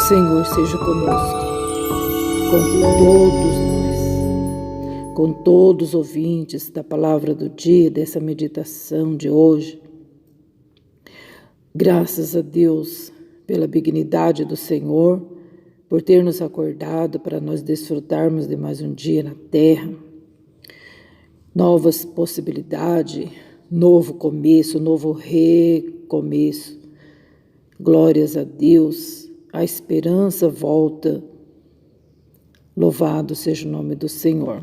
Senhor seja conosco, com todos nós, com todos os ouvintes da palavra do dia, dessa meditação de hoje. Graças a Deus pela benignidade do Senhor, por ter nos acordado para nós desfrutarmos de mais um dia na terra. Novas possibilidades, novo começo, novo recomeço. Glórias a Deus, a esperança volta. Louvado seja o nome do Senhor.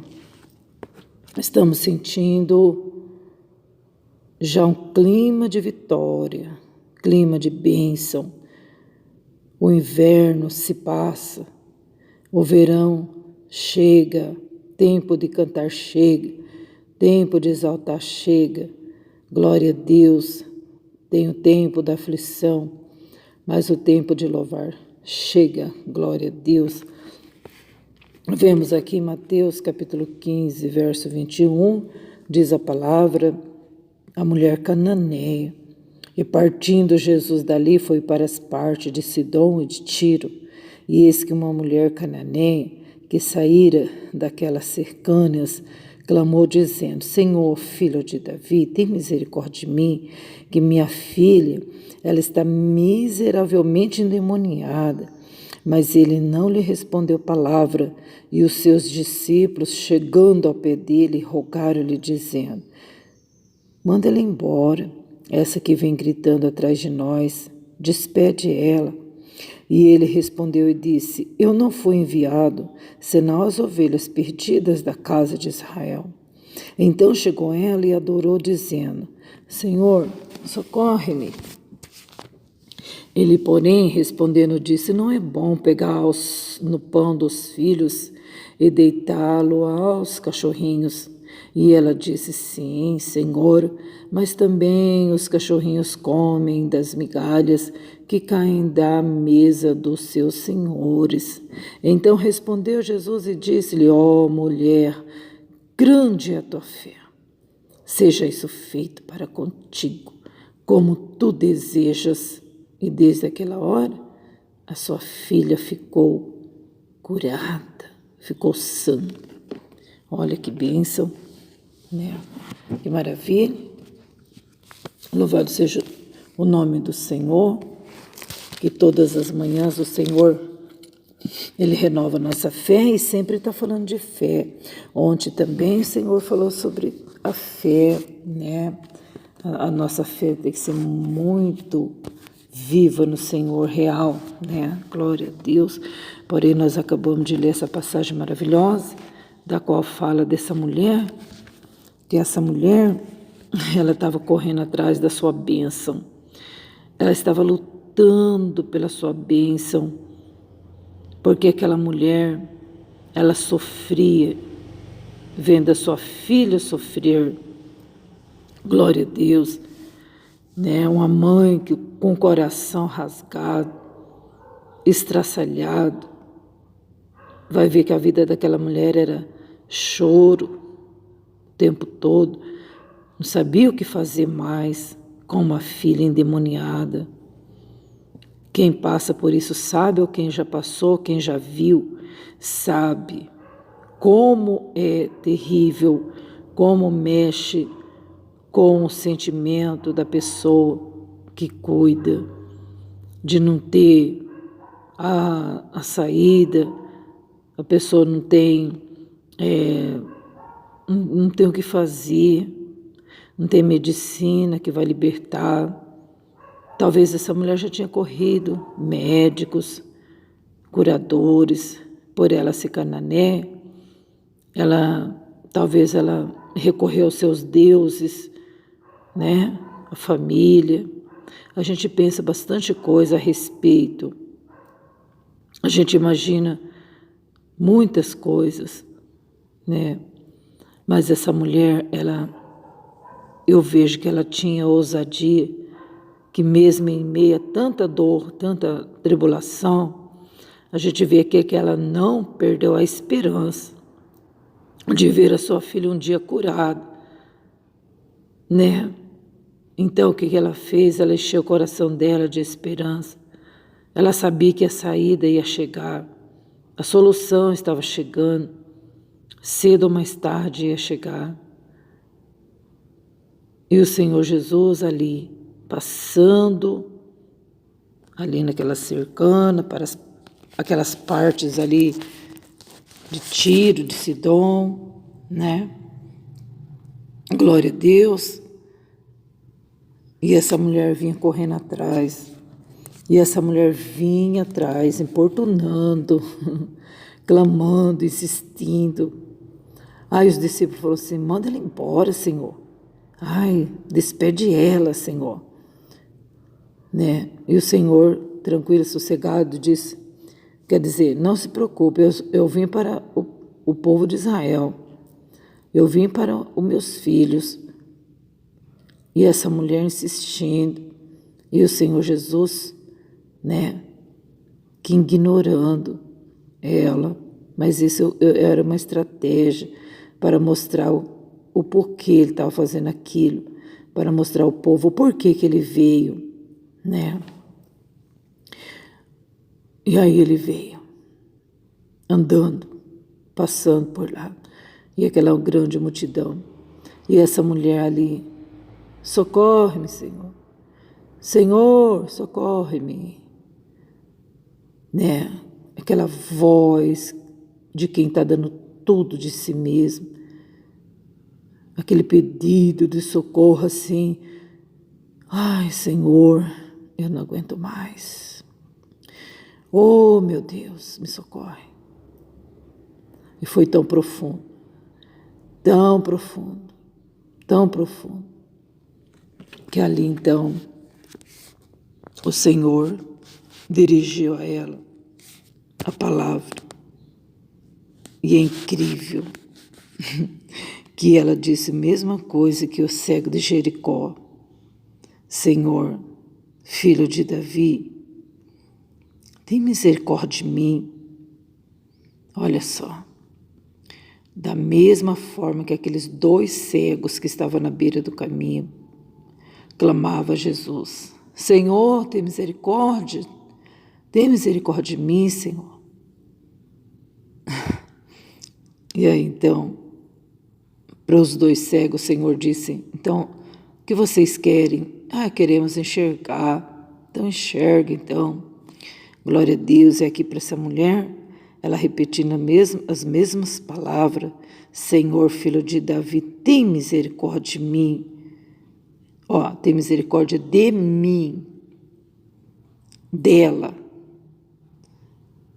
Estamos sentindo já um clima de vitória, clima de bênção. O inverno se passa, o verão chega, tempo de cantar chega, tempo de exaltar chega. Glória a Deus, tem o tempo da aflição, mas o tempo de louvar chega. Glória a Deus. Vemos aqui em Mateus capítulo 15, verso 21, diz a palavra, a mulher cananeia. E partindo Jesus dali foi para as partes de Sidom e de Tiro. E eis que uma mulher cananeia, que saíra daquelas cercâneas, clamou dizendo: Senhor, filho de Davi, tem misericórdia de mim, que minha filha, ela está miseravelmente endemoniada. Mas ele não lhe respondeu palavra, e os seus discípulos, chegando ao pé dele, rogaram-lhe, dizendo: manda ela embora, essa que vem gritando atrás de nós, despede ela. E ele respondeu e disse: eu não fui enviado, senão as ovelhas perdidas da casa de Israel. Então chegou ela e adorou, dizendo: Senhor, socorre-me. Ele, porém, respondendo, disse: não é bom pegar no pão dos filhos e deitá-lo aos cachorrinhos. E ela disse: sim, Senhor, mas também os cachorrinhos comem das migalhas que caem da mesa dos seus senhores. Então respondeu Jesus e disse-lhe: ó mulher, grande é a tua fé. Seja isso feito para contigo, como tu desejas. E desde aquela hora, a sua filha ficou curada, ficou sã. Olha que bênção, né? Que maravilha. Louvado seja o nome do Senhor, que todas as manhãs o Senhor, Ele renova a nossa fé e sempre está falando de fé. Ontem também o Senhor falou sobre a fé, né? A nossa fé tem que ser muito viva no Senhor, real, né? Glória a Deus. Porém, nós acabamos de ler essa passagem maravilhosa, da qual fala dessa mulher, que essa mulher, ela estava correndo atrás da sua bênção. Ela estava lutando pela sua bênção, porque aquela mulher, ela sofria, vendo a sua filha sofrer. Glória a Deus. Né? Uma mãe que, com o coração rasgado, estraçalhado, vai ver que a vida daquela mulher era choro o tempo todo, não sabia o que fazer mais com uma filha endemoniada. Quem passa por isso sabe, ou quem já passou, quem já viu, sabe como é terrível, como mexe com o sentimento da pessoa que cuida, de não ter a saída, a pessoa não tem o que fazer, não tem medicina que vai libertar. Talvez essa mulher já tinha corrido médicos, curadores, por ela ser canané, talvez ela recorreu aos seus deuses, né? A família. A gente pensa bastante coisa a respeito. A gente imagina muitas coisas, né? Mas essa mulher, eu vejo que ela tinha ousadia, que mesmo em meio a tanta dor, tanta tribulação, a gente vê aqui que ela não perdeu a esperança de ver a sua filha um dia curada, né? Então, o que ela fez? Ela encheu o coração dela de esperança. Ela sabia que a saída ia chegar, a solução estava chegando, cedo ou mais tarde ia chegar. E o Senhor Jesus ali, passando ali naquela cercana, para aquelas partes ali de Tiro, de Sidom, né? Glória a Deus. E essa mulher vinha correndo atrás. E essa mulher vinha atrás, importunando, clamando, insistindo. Aí os discípulos falaram assim: manda ela embora, Senhor. Ai, despede ela, Senhor. Né? E o Senhor, tranquilo, sossegado, disse, quer dizer, não se preocupe, eu vim para o povo de Israel. Eu vim para os meus filhos. E essa mulher insistindo. E o Senhor Jesus, né, que ignorando ela. Mas isso era uma estratégia para mostrar o porquê ele estava fazendo aquilo. Para mostrar ao povo o porquê que ele veio, né? E aí ele veio, andando, passando por lá. E aquela grande multidão. E essa mulher ali, socorre-me, Senhor. Senhor, socorre-me. Né? Aquela voz de quem está dando tudo de si mesmo. Aquele pedido de socorro assim. Ai, Senhor, eu não aguento mais. Oh, meu Deus, me socorre. E foi tão profundo, tão profundo, tão profundo, que ali então o Senhor dirigiu a ela a palavra. E é incrível que ela disse a mesma coisa que o cego de Jericó. Senhor, filho de Davi, tem misericórdia de mim. Olha só, da mesma forma que aqueles 2 cegos que estavam na beira do caminho, clamava a Jesus, Senhor, tem misericórdia de mim, Senhor. E aí então, para os 2 cegos, o Senhor disse, então, o que vocês querem? Queremos enxergar. Então enxerga, então. Glória a Deus. E aqui para essa mulher, ela repetindo as mesmas palavras, Senhor, filho de Davi, tem misericórdia de mim. Tem misericórdia de mim, dela.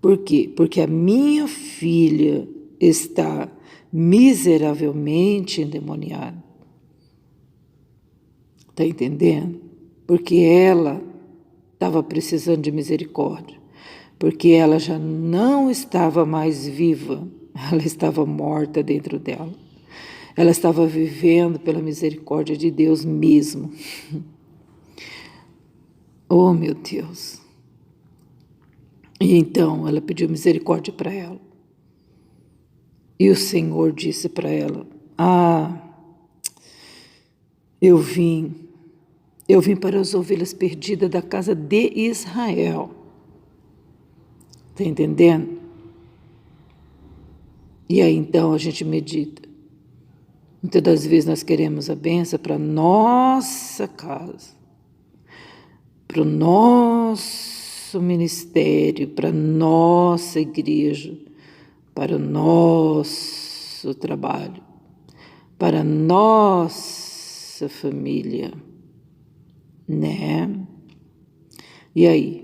Por quê? Porque a minha filha está miseravelmente endemoniada. Está entendendo? Porque ela estava precisando de misericórdia. Porque ela já não estava mais viva. Ela estava morta dentro dela. Ela estava vivendo pela misericórdia de Deus mesmo. Oh, meu Deus. E então ela pediu misericórdia para ela. E o Senhor disse para ela, eu vim para as ovelhas perdidas da casa de Israel. Está entendendo? E aí então a gente medita. Muitas das vezes nós queremos a bênção para nossa casa, para o nosso ministério, para a nossa igreja, para o nosso trabalho, para a nossa família, né? E aí?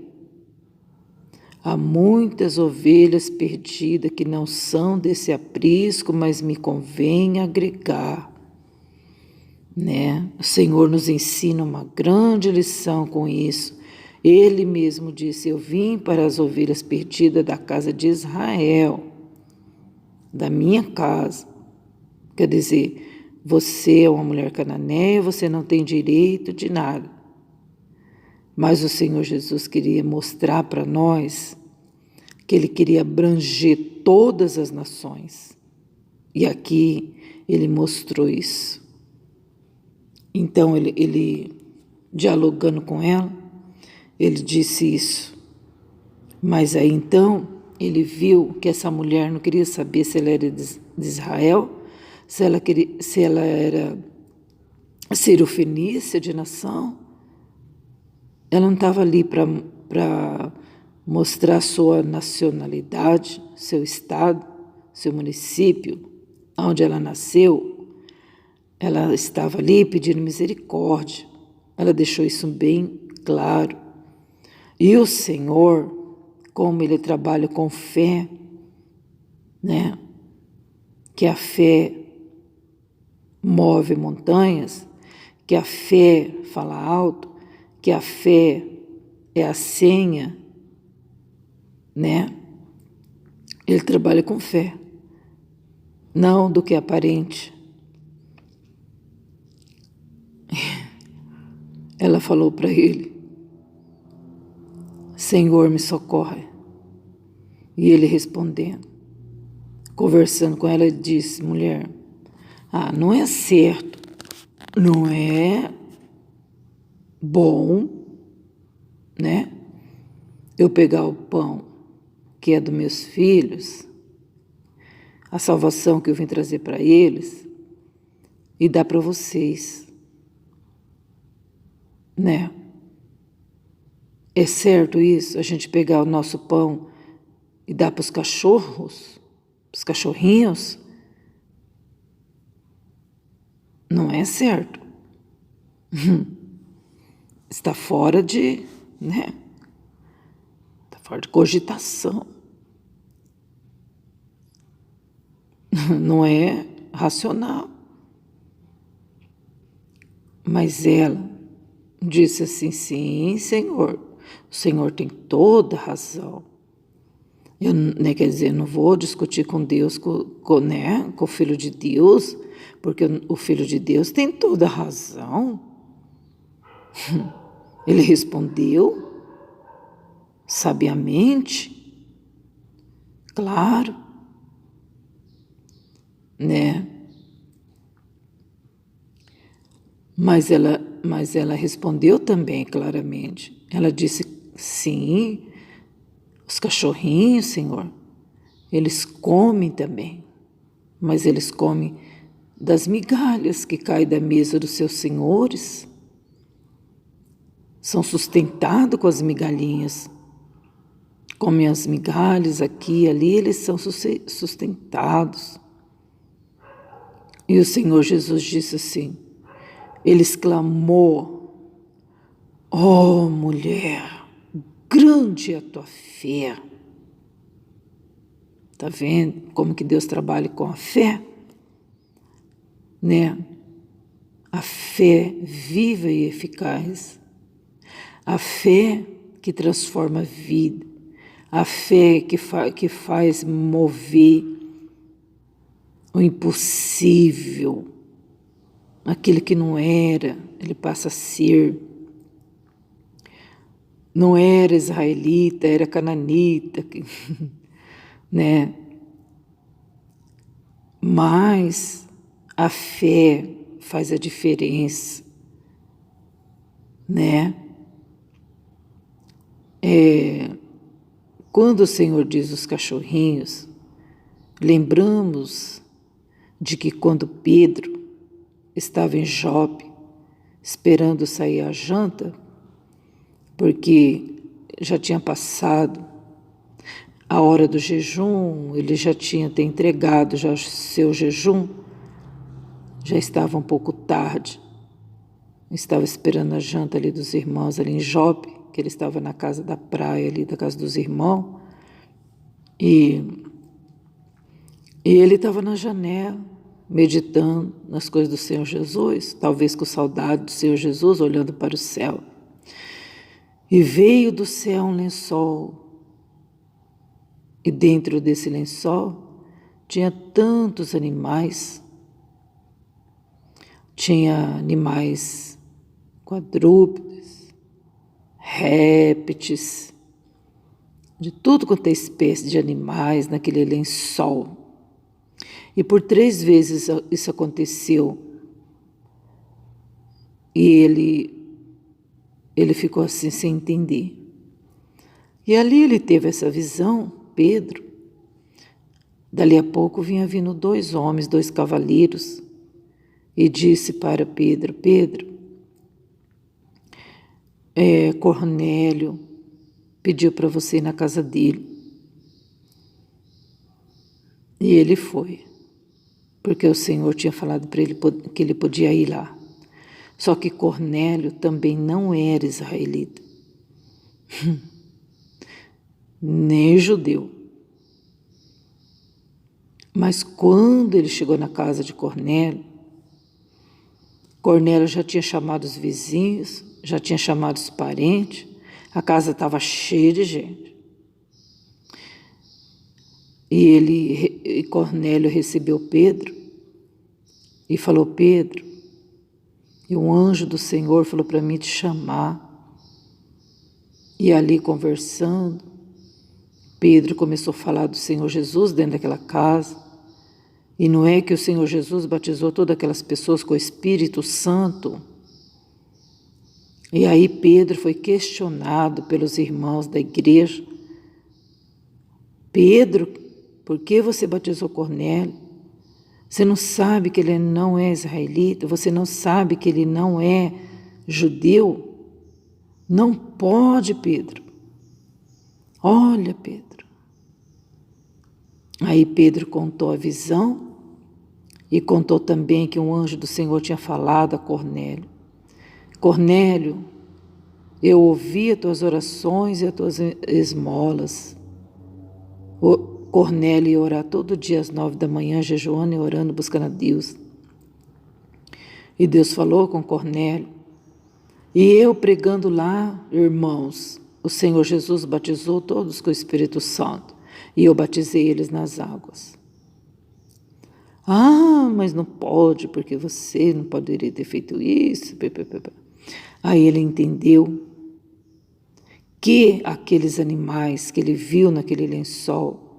Há muitas ovelhas perdidas que não são desse aprisco, mas me convém agregar, né? O Senhor nos ensina uma grande lição com isso. Ele mesmo disse, eu vim para as ovelhas perdidas da casa de Israel, da minha casa. Quer dizer, você é uma mulher cananeia, você não tem direito de nada. Mas o Senhor Jesus queria mostrar para nós que Ele queria abranger todas as nações. E aqui Ele mostrou isso. Então, ele dialogando com ela, Ele disse isso. Mas aí então ele viu que essa mulher não queria saber se ela era de Israel, se ela era cirofenícia de nação. Ela não estava ali para mostrar sua nacionalidade, seu estado, seu município, onde ela nasceu. Ela estava ali pedindo misericórdia. Ela deixou isso bem claro. E o Senhor, como Ele trabalha com fé, né? Que a fé move montanhas, que a fé fala alto, que a fé é a senha, né? Ele trabalha com fé, não do que é aparente. Ela falou para ele: Senhor, me socorre. E ele respondendo, conversando com ela, ele disse: mulher, não é certo, não é bom, né? Eu pegar o pão que é dos meus filhos, a salvação que eu vim trazer para eles, e dar para vocês, né? É certo isso? A gente pegar o nosso pão e dar para os cachorros, os cachorrinhos? Não é certo. Está fora de, né? Está fora de cogitação. Não é racional. Mas ela disse assim: sim, Senhor, o Senhor tem toda razão. Eu, né, quer dizer, não vou discutir com Deus, né, com o Filho de Deus, porque o Filho de Deus tem toda a razão. Ele respondeu sabiamente, claro, né? Mas ela respondeu também claramente. Ela disse: sim, os cachorrinhos, Senhor, eles comem também, mas eles comem das migalhas que caem da mesa dos seus senhores. São sustentados com as migalhinhas. Comem as migalhas aqui e ali, eles são sustentados. E o Senhor Jesus disse assim, ele exclamou: ó mulher, grande é a tua fé. Está vendo como que Deus trabalha com a fé? Né? A fé viva e eficaz. A fé que transforma a vida. A fé que faz mover o impossível. Aquilo que não era, ele passa a ser. Não era israelita, era cananita, né? Mas a fé faz a diferença, né? Quando o Senhor diz os cachorrinhos, lembramos de que quando Pedro estava em Jope, esperando sair a janta, porque já tinha passado a hora do jejum, ele já tinha até entregado já o seu jejum, já estava um pouco tarde, estava esperando a janta ali dos irmãos ali em Jope, que ele estava na casa da praia ali, da casa dos irmãos, e ele estava na janela, meditando nas coisas do Senhor Jesus, talvez com saudade do Senhor Jesus, olhando para o céu. E veio do céu um lençol, e dentro desse lençol tinha tantos animais. Tinha animais quadrúpedes, répteis, de tudo quanto é espécie de animais naquele lençol. E por 3 vezes isso aconteceu. E ele ficou assim sem entender. E ali ele teve essa visão, Pedro. Dali a pouco vinha vindo 2 homens, 2 cavaleiros, e disse para Pedro: Pedro, Cornélio pediu para você ir na casa dele. E ele foi, porque o Senhor tinha falado para ele que ele podia ir lá. Só que Cornélio também não era israelita, nem judeu. Mas quando ele chegou na casa de Cornélio, Cornélio já tinha chamado os vizinhos, já tinha chamado os parentes, a casa estava cheia de gente. E Cornélio recebeu Pedro e falou: Pedro, e um anjo do Senhor falou para mim te chamar. E ali conversando, Pedro começou a falar do Senhor Jesus dentro daquela casa. E não é que o Senhor Jesus batizou todas aquelas pessoas com o Espírito Santo? E aí Pedro foi questionado pelos irmãos da igreja. Pedro, por que você batizou Cornélio? Você não sabe que ele não é israelita? Você não sabe que ele não é judeu? Não pode, Pedro. Olha, Pedro. Aí Pedro contou a visão e contou também que um anjo do Senhor tinha falado a Cornélio: Cornélio, eu ouvi as tuas orações e as tuas esmolas. Cornélio ia orar todo dia às 9 da manhã, jejuando e orando, buscando a Deus. E Deus falou com Cornélio. E eu pregando lá, irmãos, o Senhor Jesus batizou todos com o Espírito Santo. E eu batizei eles nas águas. Ah, mas não pode, porque você não poderia ter feito isso. Aí ele entendeu que aqueles animais que ele viu naquele lençol,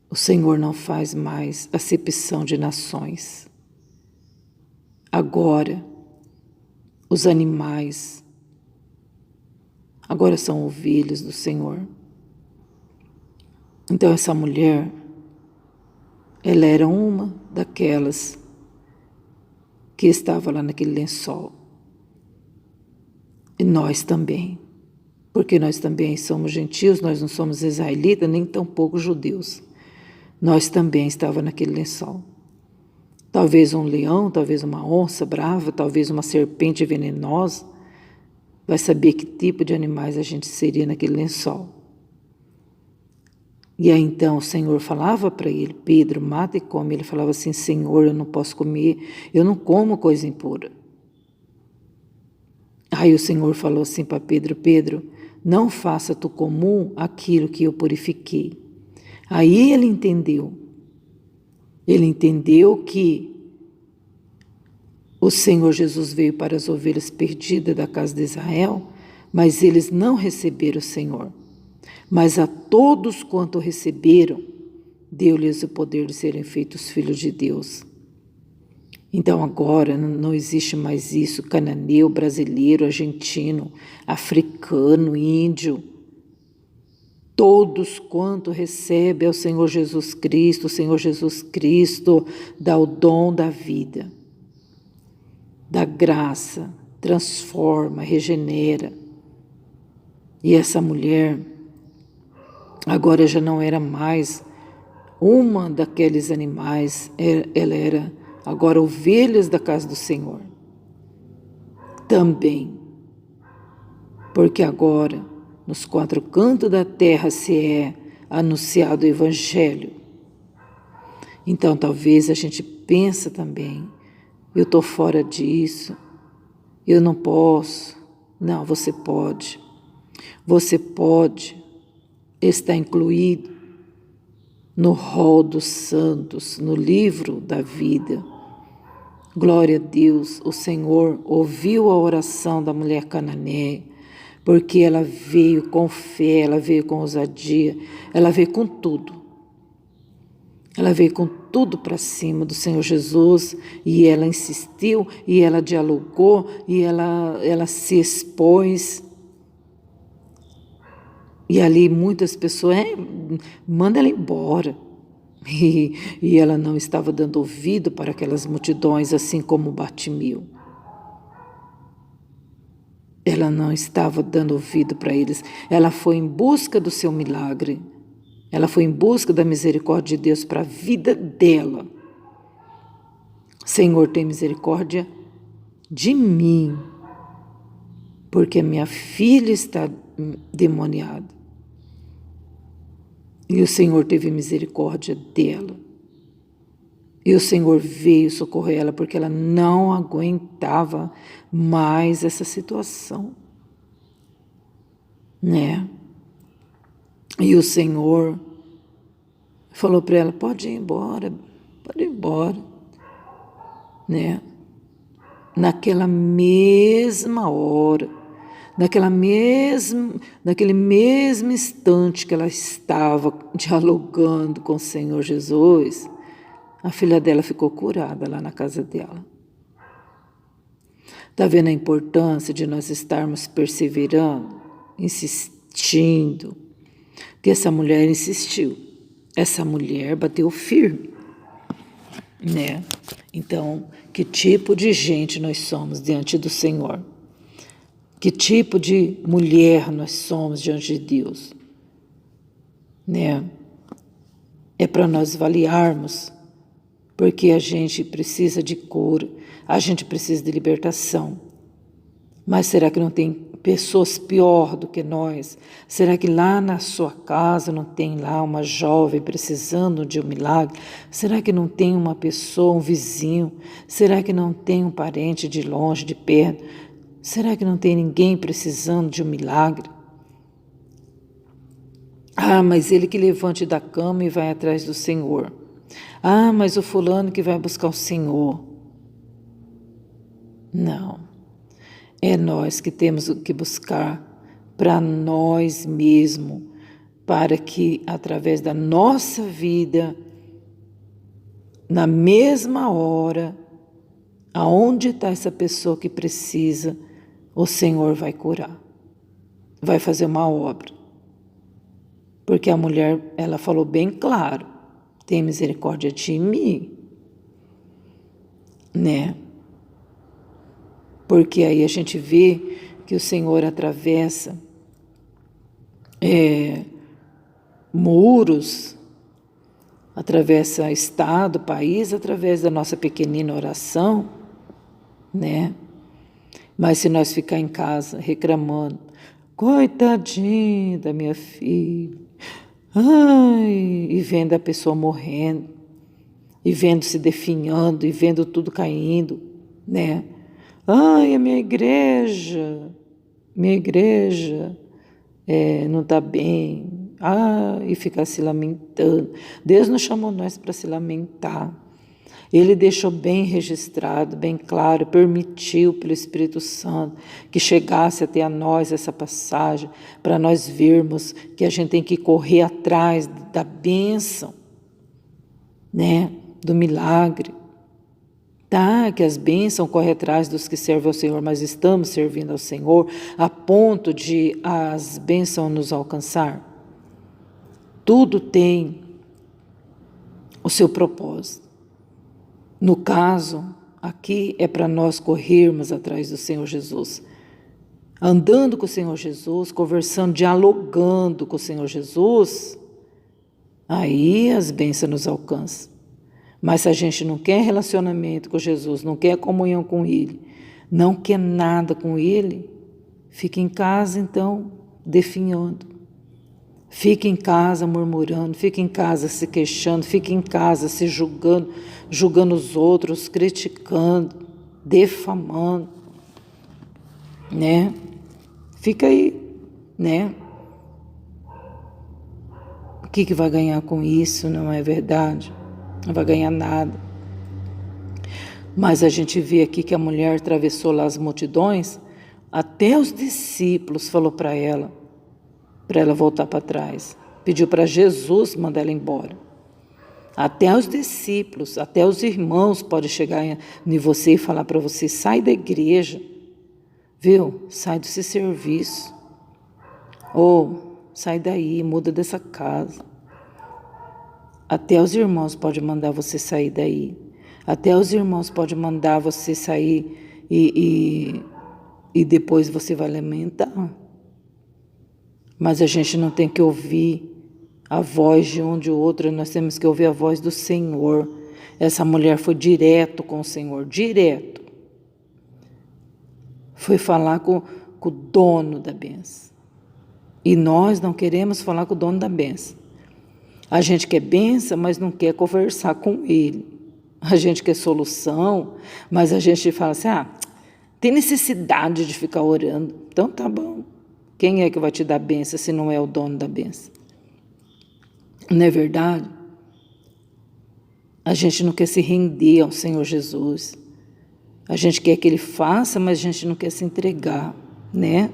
o Senhor não faz mais acepção de nações. Agora, os animais, agora são ovelhas do Senhor. Então essa mulher, ela era uma daquelas que estava lá naquele lençol. E nós também, porque nós também somos gentios, nós não somos israelitas, nem tampouco judeus. Nós também estávamos naquele lençol. Talvez um leão, talvez uma onça brava, talvez uma serpente venenosa. Vai saber que tipo de animais a gente seria naquele lençol. E aí então o Senhor falava para ele: Pedro, mata e come. Ele falava assim: Senhor, eu não posso comer, eu não como coisa impura. Aí o Senhor falou assim para Pedro: Pedro, não faça tu comum aquilo que eu purifiquei. Aí ele entendeu que o Senhor Jesus veio para as ovelhas perdidas da casa de Israel, mas eles não receberam o Senhor. Mas a todos quanto receberam, deu-lhes o poder de serem feitos filhos de Deus. Então agora não existe mais isso, cananeu, brasileiro, argentino, africano, índio. Todos quanto recebem ao Senhor Jesus Cristo, o Senhor Jesus Cristo dá o dom da vida, da graça, transforma, regenera. E essa mulher agora já não era mais uma daqueles animais, ela era agora ovelhas da casa do Senhor. Também, porque agora nos 4 cantos da terra se é anunciado o Evangelho. Então talvez a gente pense também: eu estou fora disso, eu não posso. Não, você pode. Você pode estar incluído no rol dos santos, no livro da vida. Glória a Deus, o Senhor ouviu a oração da mulher cananeia, porque ela veio com fé, ela veio com ousadia, ela veio com tudo. Ela veio com tudo para cima do Senhor Jesus e ela insistiu e ela dialogou e ela se expôs. E ali muitas pessoas, manda ela embora. E ela não estava dando ouvido para aquelas multidões, assim como Bartimeu. Ela não estava dando ouvido para eles. Ela foi em busca do seu milagre. Ela foi em busca da misericórdia de Deus para a vida dela. Senhor, tem misericórdia de mim, porque minha filha está demoniada. E o Senhor teve misericórdia dela. E o Senhor veio socorrer ela, porque ela não aguentava mais essa situação, né? E o Senhor falou para ela, pode ir embora, né? Naquela mesma hora, naquele mesmo instante que ela estava dialogando com o Senhor Jesus, a filha dela ficou curada lá na casa dela. Está vendo a importância de nós estarmos perseverando, insistindo? Porque essa mulher insistiu. Essa mulher bateu firme, né? Então, que tipo de gente nós somos diante do Senhor? Que tipo de mulher nós somos diante de Deus? Né? É para nós avaliarmos, porque a gente precisa de cura, a gente precisa de libertação. Mas será que não tem pessoas pior do que nós? Será que lá na sua casa não tem lá uma jovem precisando de um milagre? Será que não tem uma pessoa, um vizinho? Será que não tem um parente de longe, de perto? Será que não tem ninguém precisando de um milagre? Ah, mas ele que levante da cama e vai atrás do Senhor. Ah, mas o fulano que vai buscar o Senhor. Não. É nós que temos que buscar para nós mesmos, para que através da nossa vida, na mesma hora, aonde está essa pessoa que precisa, o Senhor vai curar, vai fazer uma obra. Porque a mulher, ela falou bem claro, tem misericórdia de mim, né? Porque aí a gente vê que o Senhor atravessa muros, atravessa estado, país, através da nossa pequenina oração, né? Mas se nós ficar em casa reclamando, coitadinha da minha filha, ai, e vendo a pessoa morrendo, e vendo se definhando, e vendo tudo caindo, né? Ai, a minha igreja não está bem. E ficar se lamentando. Deus não chamou nós para se lamentar. Ele deixou bem registrado, bem claro, permitiu pelo Espírito Santo que chegasse até a nós essa passagem, para nós vermos que a gente tem que correr atrás da bênção, né? Do milagre. Tá, que as bênçãos correm atrás dos que servem ao Senhor, mas estamos servindo ao Senhor a ponto de as bênçãos nos alcançar. Tudo tem o seu propósito. No caso, aqui é para nós corrermos atrás do Senhor Jesus. Andando com o Senhor Jesus, conversando, dialogando com o Senhor Jesus, aí as bênçãos nos alcançam. Mas se a gente não quer relacionamento com Jesus, não quer comunhão com Ele, não quer nada com Ele, fica em casa então, definhando. Fica em casa murmurando, fica em casa se queixando, fica em casa se julgando, julgando os outros, criticando, defamando, né? Fica aí, né? O que vai ganhar com isso, não é verdade? Não vai ganhar nada. Mas a gente vê aqui que a mulher atravessou lá as multidões, até os discípulos falou para ela voltar para trás. Pediu para Jesus mandar ela embora. Até os discípulos, até os irmãos podem chegar em você e falar para você, sai da igreja, viu? Sai desse serviço. Ou sai daí, muda dessa casa. Até os irmãos podem mandar você sair daí. Até os irmãos podem mandar você sair e depois você vai lamentar. Mas a gente não tem que ouvir a voz de um de outro, nós temos que ouvir a voz do Senhor. Essa mulher foi direto com o Senhor, direto. Foi falar com o dono da bênção. E nós não queremos falar com o dono da bênção. A gente quer bênção, mas não quer conversar com ele. A gente quer solução, mas a gente fala assim, tem necessidade de ficar orando. Então tá bom. Quem é que vai te dar bênção se não é o dono da bênção? Não é verdade? A gente não quer se render ao Senhor Jesus. A gente quer que Ele faça, mas a gente não quer se entregar, né?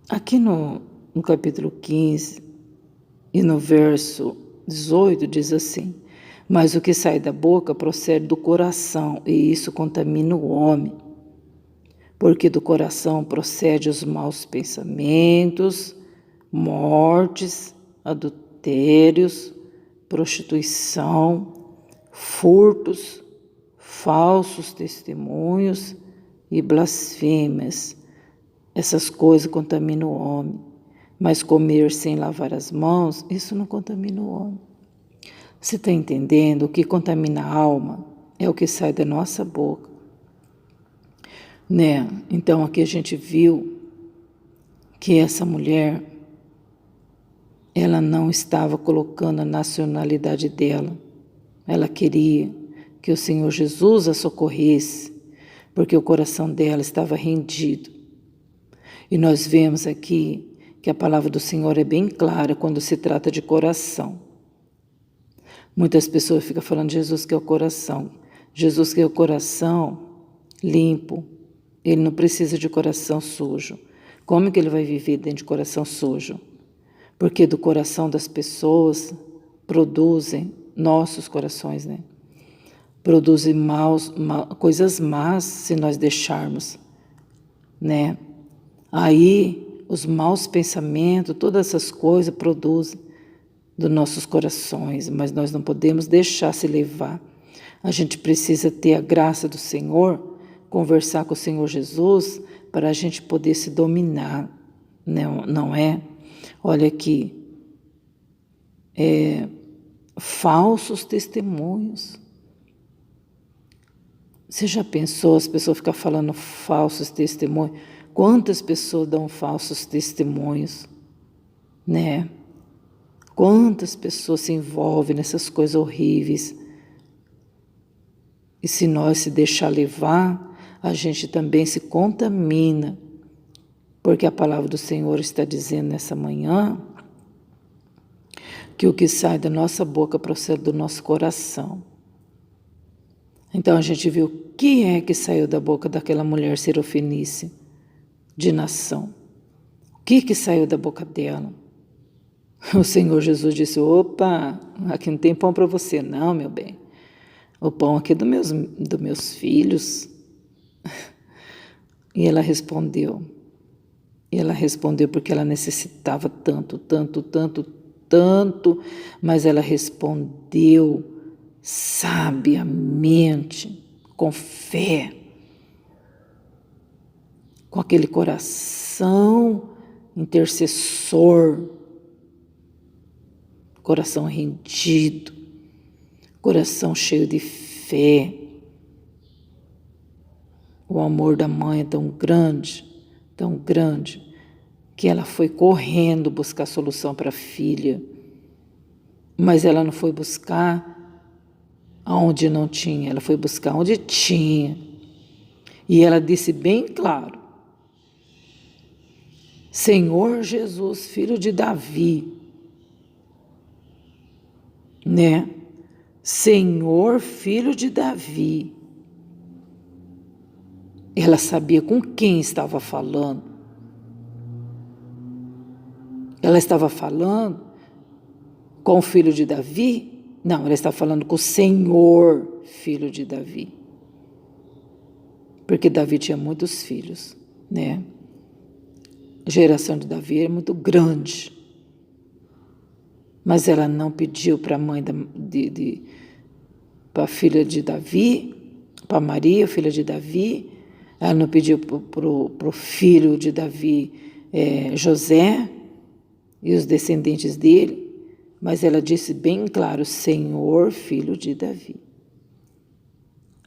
Aqui no capítulo 15 e no verso 18 diz assim, mas o que sai da boca procede do coração, e isso contamina o homem. Porque do coração procede os maus pensamentos, mortes, adultérios, prostituição, furtos, falsos testemunhos e blasfêmias. Essas coisas contaminam o homem, mas comer sem lavar as mãos, isso não contamina o homem. Você está entendendo? O que contamina a alma é o que sai da nossa boca. Né? Então aqui a gente viu que essa mulher, ela não estava colocando a nacionalidade dela. Ela queria que o Senhor Jesus a socorresse, porque o coração dela estava rendido. E nós vemos aqui que a palavra do Senhor é bem clara quando se trata de coração. Muitas pessoas ficam falando, Jesus quer o coração. Jesus quer o coração limpo. Ele não precisa de coração sujo. Como que ele vai viver dentro de coração sujo? Porque do coração das pessoas produzem, nossos corações, né? Produzem coisas más se nós deixarmos, né? Aí os maus pensamentos, todas essas coisas produzem dos nossos corações, mas nós não podemos deixar se levar. A gente precisa ter a graça do Senhor, conversar com o Senhor Jesus, para a gente poder se dominar, não é? Olha aqui, falsos testemunhos. Você já pensou, as pessoas ficam falando falsos testemunhos? Quantas pessoas dão falsos testemunhos, né? Quantas pessoas se envolvem nessas coisas horríveis? E se nós se deixar levar, a gente também se contamina, porque a palavra do Senhor está dizendo nessa manhã que o que sai da nossa boca procede do nosso coração. Então a gente viu o que é que saiu da boca daquela mulher sirofenícia de nação. O que saiu da boca dela? O Senhor Jesus disse, opa, aqui não tem pão para você não, meu bem. O pão aqui é dos meus filhos. E ela respondeu. Porque ela necessitava tanto, mas ela respondeu sabiamente, com fé, com aquele coração intercessor, coração rendido, coração cheio de fé. O amor da mãe é tão grande, que ela foi correndo buscar solução para a filha, mas ela não foi buscar aonde não tinha, ela foi buscar onde tinha. E ela disse bem claro, Senhor Jesus, filho de Davi, né? Senhor, filho de Davi. Ela sabia com quem estava falando. Ela estava falando com o filho de Davi? Não, ela estava falando com o Senhor, filho de Davi. porque Davi tinha muitos filhos, né? A geração de Davi é muito grande, mas ela não pediu para a mãe para a filha de Davi, para Maria, filha de Davi, ela não pediu para o filho de Davi, José, e os descendentes dele, mas ela disse bem claro, Senhor, filho de Davi.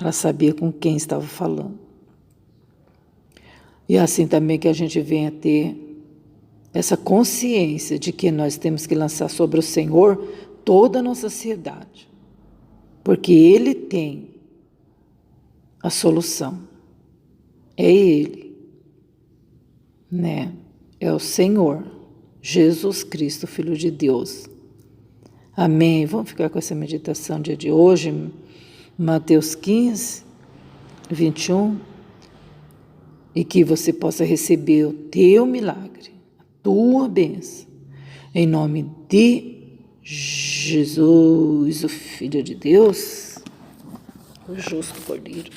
Ela sabia com quem estava falando. E assim também que a gente venha ter essa consciência de que nós temos que lançar sobre o Senhor toda a nossa ansiedade, porque Ele tem a solução. É Ele, né? É o Senhor, Jesus Cristo, Filho de Deus. Amém. Vamos ficar com essa meditação dia de hoje, Mateus 15, 21, e que você possa receber o teu milagre, a tua bênção, em nome de Jesus, o Filho de Deus, o justo Cordeiro.